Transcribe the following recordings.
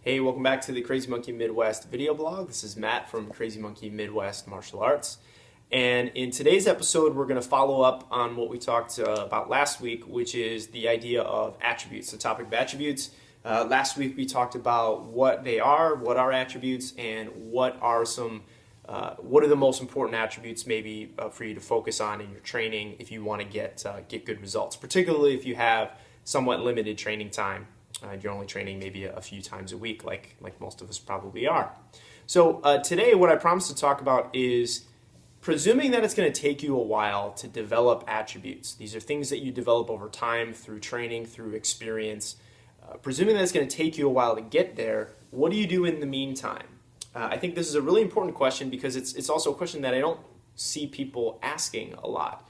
Hey, welcome back to the Crazy Monkey Midwest video blog. This is Matt from Crazy Monkey Midwest Martial Arts. And in today's episode, we're going to follow up on what we talked about last week, which is the idea of attributes, the topic of attributes. Last week, we talked about what they are, what are attributes, and what are the most important attributes maybe for you to focus on in your training if you want to get good results, particularly if you have somewhat limited training time. You're only training maybe a few times a week, like most of us probably are. So today, what I promised to talk about is presuming that it's going to take you a while to develop attributes. These are things that you develop over time through training, through experience. Presuming that it's going to take you a while to get there, what do you do in the meantime? I think this is a really important question because it's also a question that I don't see people asking a lot.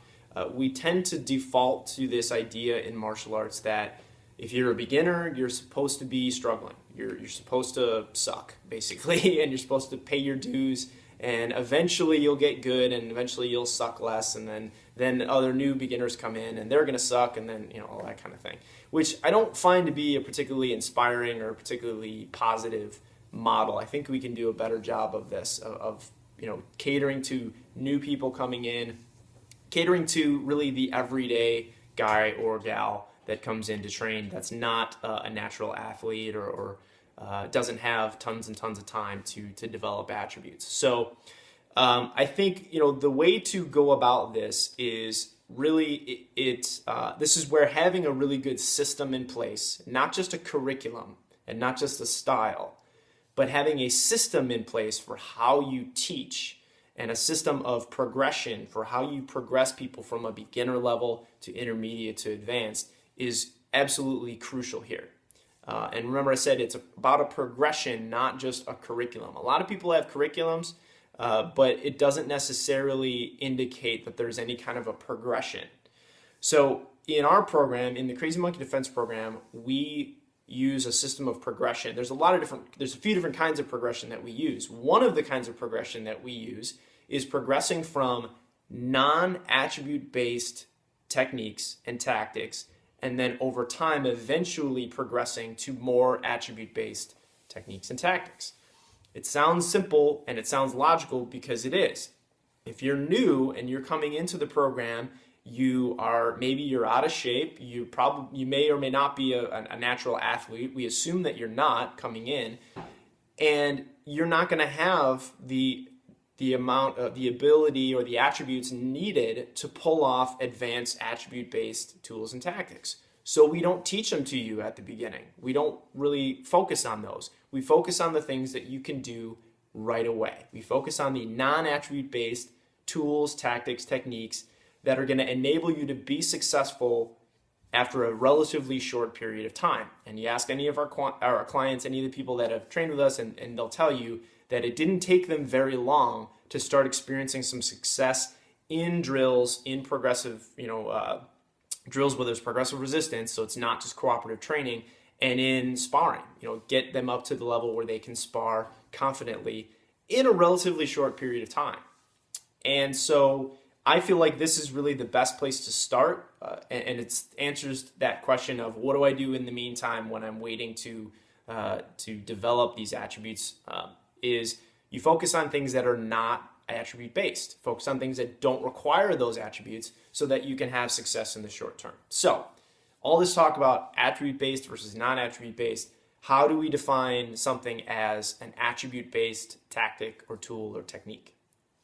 We tend to default to this idea in martial arts that if you're a beginner, you're supposed to be struggling. You're supposed to suck, basically, and you're supposed to pay your dues, and eventually you'll get good, and eventually you'll suck less, and then other new beginners come in, and they're going to suck, and then all that kind of thing, which I don't find to be a particularly inspiring or particularly positive model. I think we can do a better job of this, of catering to new people coming in, catering to really the everyday guy or gal that comes in to train that's not a natural athlete or doesn't have tons and tons of time to develop attributes. So I think the way to go about this is really this is where having a really good system in place, not just a curriculum and not just a style, but having a system in place for how you teach and a system of progression for how you progress people from a beginner level to intermediate to advanced is absolutely crucial here. And remember I said it's about a progression, not just a curriculum. A lot of people have curriculums, but it doesn't necessarily indicate that there's any kind of a progression. So in our program, in the Crazy Monkey Defense program, we use a system of progression. There's a few different kinds of progression that we use. One of the kinds of progression that we use is progressing from non-attribute based techniques and tactics, and then over time eventually progressing to more attribute-based techniques and tactics. It sounds simple and it sounds logical because it is. If you're new and you're coming into the program, you're out of shape, you may or may not be a natural athlete. We assume that you're not coming in, and you're not going to have the amount of the ability or the attributes needed to pull off advanced attribute-based tools and tactics. So we don't teach them to you at the beginning. We don't really focus on those. We focus on the things that you can do right away. We focus on the non-attribute-based tools, tactics, techniques that are going to enable you to be successful after a relatively short period of time. And you ask any of our clients, any of the people that have trained with us, and they'll tell you that it didn't take them very long to start experiencing some success in drills, in progressive, drills where there's progressive resistance, so it's not just cooperative training, and in sparring, get them up to the level where they can spar confidently in a relatively short period of time. And so I feel like this is really the best place to start, and it answers that question of what do I do in the meantime when I'm waiting to develop these attributes. Is you focus on things that are not attribute based. Focus on things that don't require those attributes so that you can have success in the short term. So all this talk about attribute based versus non-attribute based, how do we define something as an attribute based tactic or tool or technique?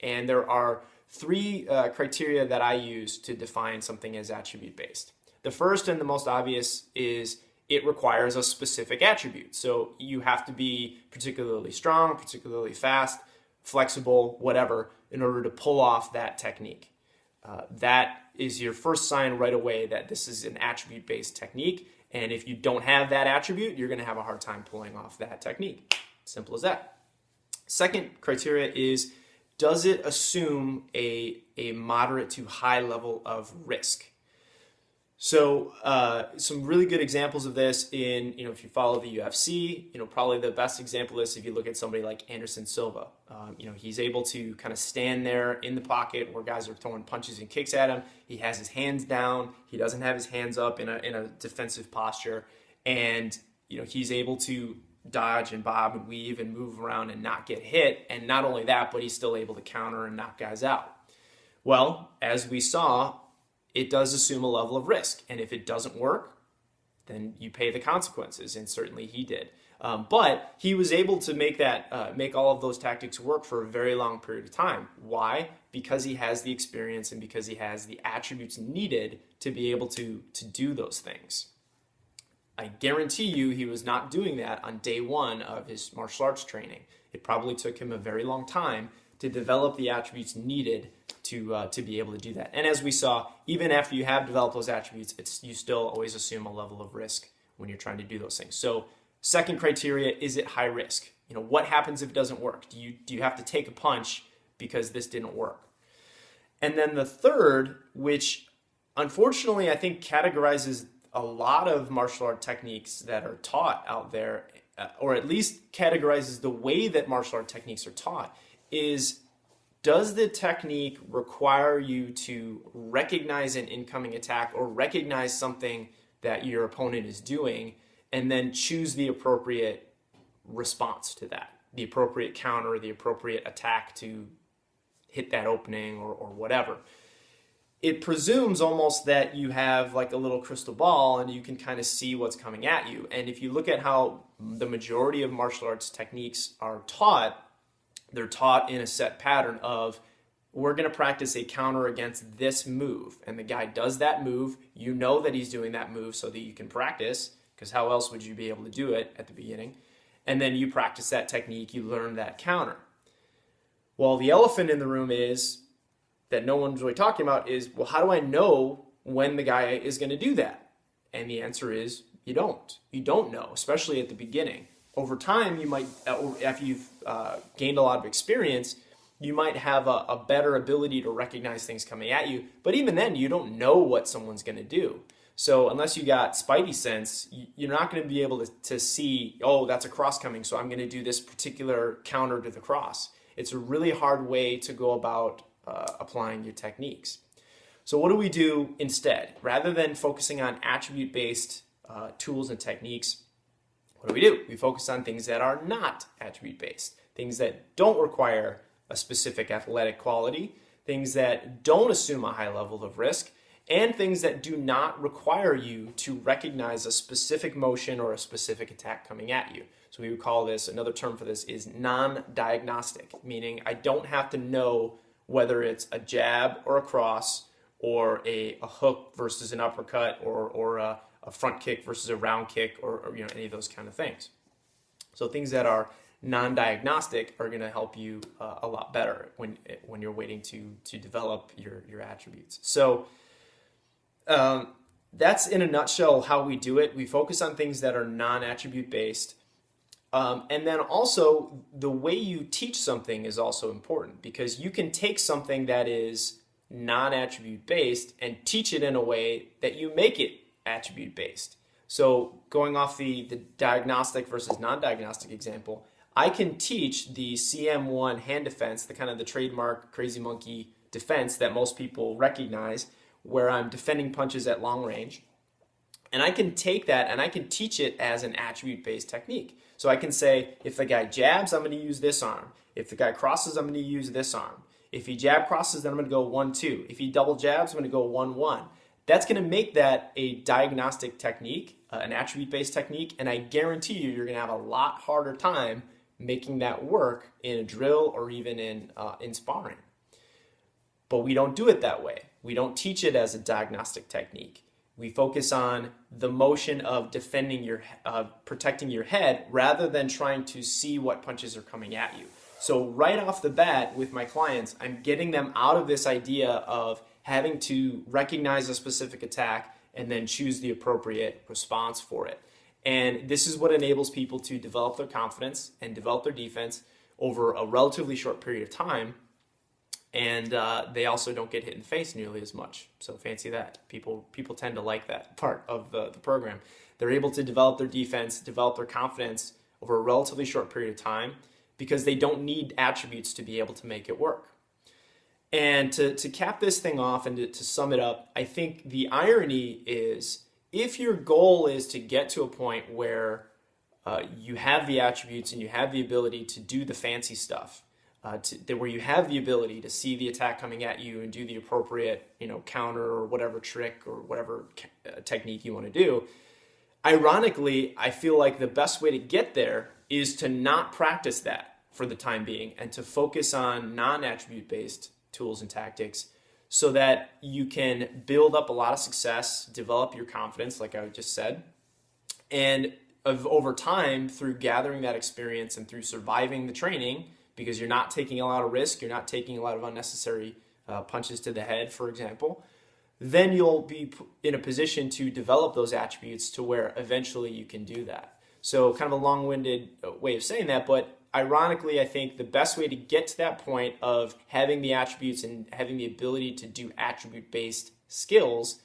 And there are three criteria that I use to define something as attribute based. The first and the most obvious is it requires a specific attribute. So you have to be particularly strong, particularly fast, flexible, whatever, in order to pull off that technique. That is your first sign right away that this is an attribute-based technique. And if you don't have that attribute, you're going to have a hard time pulling off that technique. Simple as that. Second criteria is, does it assume a moderate to high level of risk? So some really good examples of this in, if you follow the UFC, probably the best example is if you look at somebody like Anderson Silva. He's able to kind of stand there in the pocket where guys are throwing punches and kicks at him. He has his hands down. He doesn't have his hands up in a defensive posture. And, he's able to dodge and bob and weave and move around and not get hit. And not only that, but he's still able to counter and knock guys out. Well, as we saw, it does assume a level of risk. And if it doesn't work, then you pay the consequences. And certainly he did. But he was able to make all of those tactics work for a very long period of time. Why? Because he has the experience and because he has the attributes needed to be able to do those things. I guarantee you he was not doing that on day one of his martial arts training. It probably took him a very long time to develop the attributes needed to be able to do that. And as we saw, even after you have developed those attributes, you still always assume a level of risk when you're trying to do those things. So second criteria, is it high risk? What happens if it doesn't work? Do you have to take a punch because this didn't work? And then the third, which unfortunately I think categorizes a lot of martial art techniques that are taught out there, or at least categorizes the way that martial art techniques are taught, is does the technique require you to recognize an incoming attack or recognize something that your opponent is doing and then choose the appropriate response to that, the appropriate counter, the appropriate attack to hit that opening or whatever? It presumes almost that you have like a little crystal ball and you can kind of see what's coming at you. And if you look at how the majority of martial arts techniques are taught, they're taught in a set pattern of, we're going to practice a counter against this move. And the guy does that move. You know that he's doing that move so that you can practice, because how else would you be able to do it at the beginning? And then you practice that technique, you learn that counter. Well, the elephant in the room is, that no one's really talking about, is, well, how do I know when the guy is going to do that? And the answer is, you don't. You don't know, especially at the beginning. Over time, you might, after you've gained a lot of experience, you might have a better ability to recognize things coming at you. But even then, you don't know what someone's going to do. So unless you got spidey sense, you're not going to be able to see, oh, that's a cross coming, so I'm going to do this particular counter to the cross. It's a really hard way to go about applying your techniques. So what do we do instead? Rather than focusing on attribute-based tools and techniques, what do? We focus on things that are not attribute-based, things that don't require a specific athletic quality, things that don't assume a high level of risk, and things that do not require you to recognize a specific motion or a specific attack coming at you. So we would call this, another term for this is non-diagnostic, meaning I don't have to know whether it's a jab or a cross or a hook versus an uppercut or a front kick versus a round kick or any of those kind of things. So things that are non-diagnostic are going to help you a lot better when you're waiting to develop your attributes. So that's in a nutshell how we do it. We focus on things that are non-attribute based. And then also the way you teach something is also important, because you can take something that is non-attribute based and teach it in a way that you make it attribute based. So going off the diagnostic versus non-diagnostic example, I can teach the CM1 hand defense, the kind of the trademark Crazy Monkey defense that most people recognize, where I'm defending punches at long range. And I can take that and I can teach it as an attribute-based technique. So I can say, if the guy jabs, I'm going to use this arm. If the guy crosses, I'm going to use this arm. If he jab crosses, then I'm going to go 1-2. If he double jabs, I'm going to go 1-1. That's going to make that a diagnostic technique, an attribute-based technique, and I guarantee you're going to have a lot harder time making that work in a drill or even in sparring. But we don't do it that way. We don't teach it as a diagnostic technique. We focus on the motion of defending protecting your head rather than trying to see what punches are coming at you. So right off the bat with my clients, I'm getting them out of this idea of having to recognize a specific attack and then choose the appropriate response for it. And this is what enables people to develop their confidence and develop their defense over a relatively short period of time. And they also don't get hit in the face nearly as much. So fancy that. People tend to like that part of the program. They're able to develop their defense, develop their confidence over a relatively short period of time because they don't need attributes to be able to make it work. And to cap this thing off and to sum it up, I think the irony is if your goal is to get to a point where you have the attributes and you have the ability to do the fancy stuff, where you have the ability to see the attack coming at you and do the appropriate, counter or whatever trick or whatever technique you want to do. Ironically, I feel like the best way to get there is to not practice that for the time being and to focus on non-attribute based tools and tactics so that you can build up a lot of success, develop your confidence, like I just said, and over time, through gathering that experience and through surviving the training, because you're not taking a lot of risk, you're not taking a lot of unnecessary punches to the head, for example, then you'll be in a position to develop those attributes to where eventually you can do that. So kind of a long-winded way of saying that, but ironically, I think the best way to get to that point of having the attributes and having the ability to do attribute-based skills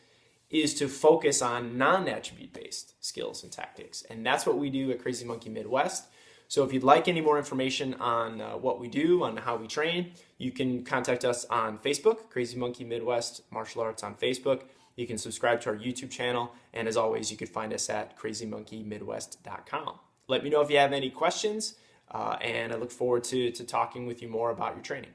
is to focus on non-attribute-based skills and tactics. And that's what we do at Crazy Monkey Midwest. So if you'd like any more information on what we do, on how we train, you can contact us on Facebook, Crazy Monkey Midwest Martial Arts on Facebook. You can subscribe to our YouTube channel. And as always, you can find us at crazymonkeymidwest.com. Let me know if you have any questions, and I look forward to talking with you more about your training.